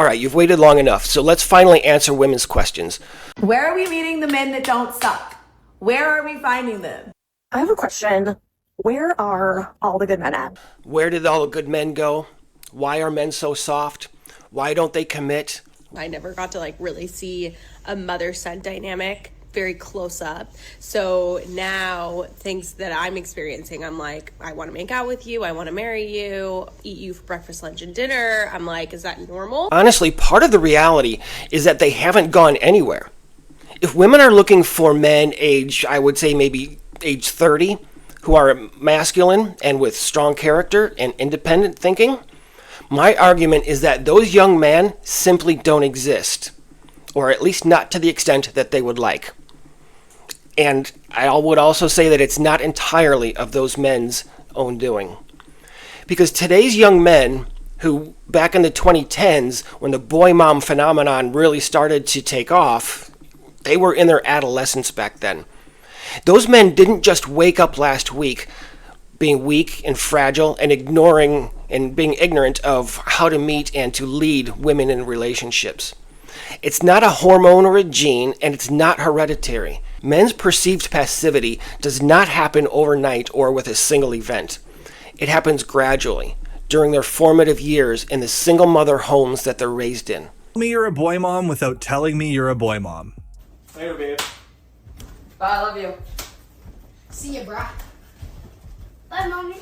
All right, you've waited long enough, so let's finally answer women's questions. Where are we meeting the men that don't suck? Where are we finding them? I have a question. Where are all the good men at? Where did all the good men go? Why are men so soft? Why don't they commit? I never got to really see a mother-son dynamic very close up. So now things that I'm experiencing, I'm like, I want to make out with you. I want to marry you, eat you for breakfast, lunch, and dinner. I'm like, is that normal? Honestly, part of the reality is that they haven't gone anywhere. If women are looking for men age, I would say maybe age 30, who are masculine and with strong character and independent thinking, my argument is that those young men simply don't exist, or at least not to the extent that they would like. And I would also say that it's not entirely of those men's own doing. Because today's young men, who back in the 2010s, when the boy mom phenomenon really started to take off, they were in their adolescence back then. Those men didn't just wake up last week being weak and fragile and ignoring and being ignorant of how to meet and to lead women in relationships. It's not a hormone or a gene, and it's not hereditary. Men's perceived passivity does not happen overnight or with a single event. It happens gradually, during their formative years in the single mother homes that they're raised in. Tell me you're a boy mom without telling me you're a boy mom. Later, babe. Bye, I love you. See ya, brah. Bye, mommy.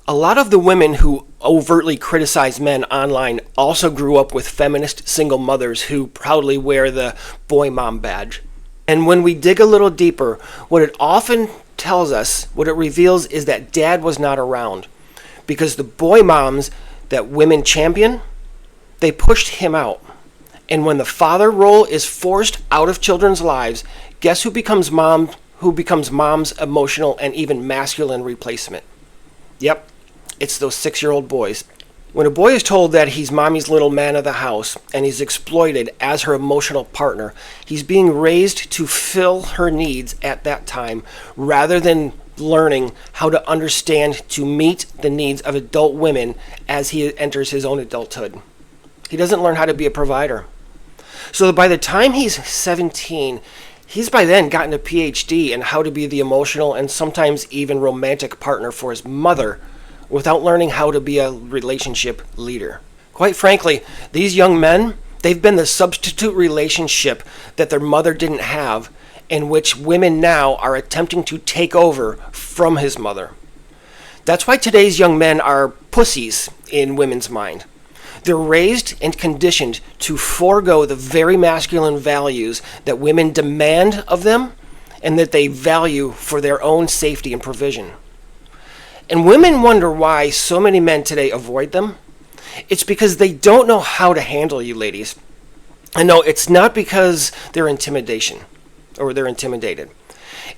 A lot of the women who overtly criticize men online also grew up with feminist single mothers who proudly wear the boy mom badge. And when we dig a little deeper, what it often tells us, what it reveals, is that dad was not around. Because the boy moms that women champion, they pushed him out. And when the father role is forced out of children's lives, guess who becomes mom's emotional and even masculine replacement? Yep, it's those 6-year-old boys. When a boy is told that he's mommy's little man of the house and he's exploited as her emotional partner, he's being raised to fill her needs at that time rather than learning how to understand to meet the needs of adult women as he enters his own adulthood. He doesn't learn how to be a provider. So by the time he's 17, he's by then gotten a PhD in how to be the emotional and sometimes even romantic partner for his mother without learning how to be a relationship leader. Quite frankly, these young men, they've been the substitute relationship that their mother didn't have, in which women now are attempting to take over from his mother. That's why today's young men are pussies in women's mind. They're raised and conditioned to forego the very masculine values that women demand of them and that they value for their own safety and provision. And women wonder why so many men today avoid them. It's because they don't know how to handle you, ladies. And no, it's not because they're intimidated.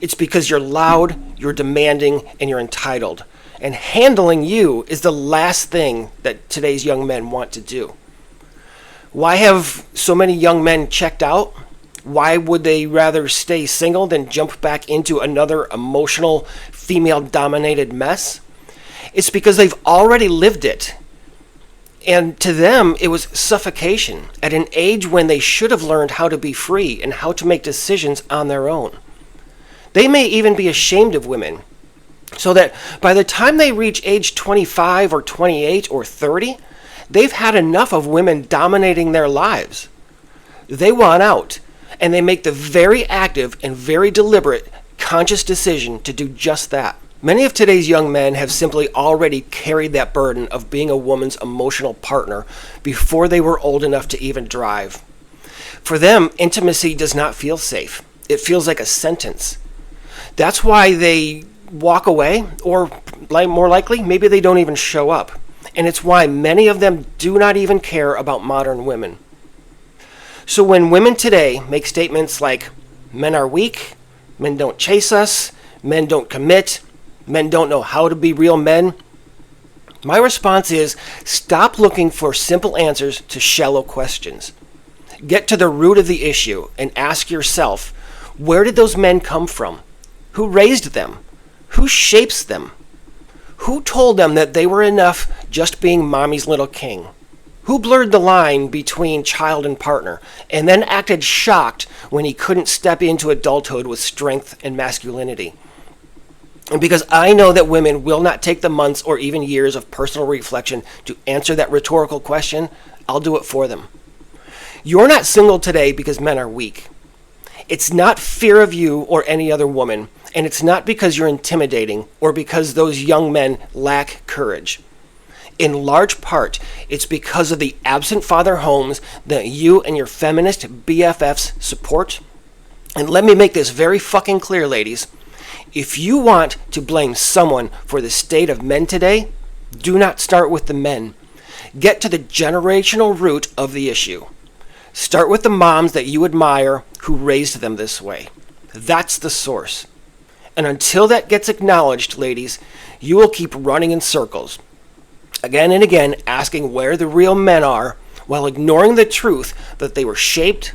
It's because you're loud, you're demanding, and you're entitled. And handling you is the last thing that today's young men want to do. Why have so many young men checked out? Why would they rather stay single than jump back into another emotional, female-dominated mess? It's because they've already lived it. And to them, it was suffocation at an age when they should have learned how to be free and how to make decisions on their own. They may even be ashamed of women, so that by the time they reach age 25 or 28 or 30, they've had enough of women dominating their lives. They want out, and they make the very active and very deliberate, conscious decision to do just that. Many of today's young men have simply already carried that burden of being a woman's emotional partner before they were old enough to even drive. For them, intimacy does not feel safe. It feels like a sentence. That's why they walk away, or more likely, maybe they don't even show up. And it's why many of them do not even care about modern women. So when women today make statements like, men are weak, men don't chase us, men don't commit, men don't know how to be real men, my response is, stop looking for simple answers to shallow questions. Get to the root of the issue and ask yourself, where did those men come from? Who raised them? Who shapes them? Who told them that they were enough just being mommy's little king? Who blurred the line between child and partner and then acted shocked when he couldn't step into adulthood with strength and masculinity? And because I know that women will not take the months or even years of personal reflection to answer that rhetorical question, I'll do it for them. You're not single today because men are weak. It's not fear of you or any other woman, and it's not because you're intimidating or because those young men lack courage. In large part, it's because of the absent father homes that you and your feminist BFFs support. And let me make this very fucking clear, ladies. If you want to blame someone for the state of men today, do not start with the men. Get to the generational root of the issue. Start with the moms that you admire who raised them this way. That's the source. And until that gets acknowledged, ladies, you will keep running in circles, again and again asking where the real men are, while ignoring the truth that they were shaped,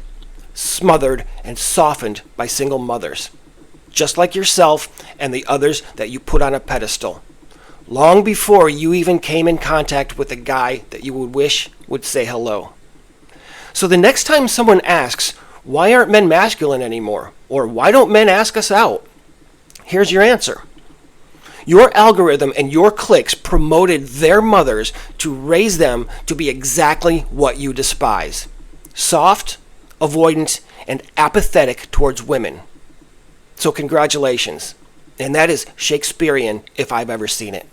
smothered, and softened by single mothers, just like yourself and the others that you put on a pedestal, long before you even came in contact with the guy that you would wish would say hello. So the next time someone asks, why aren't men masculine anymore? Or why don't men ask us out? Here's your answer. Your algorithm and your cliques promoted their mothers to raise them to be exactly what you despise: soft, avoidant, and apathetic towards women. So congratulations. And that is Shakespearean if I've ever seen it.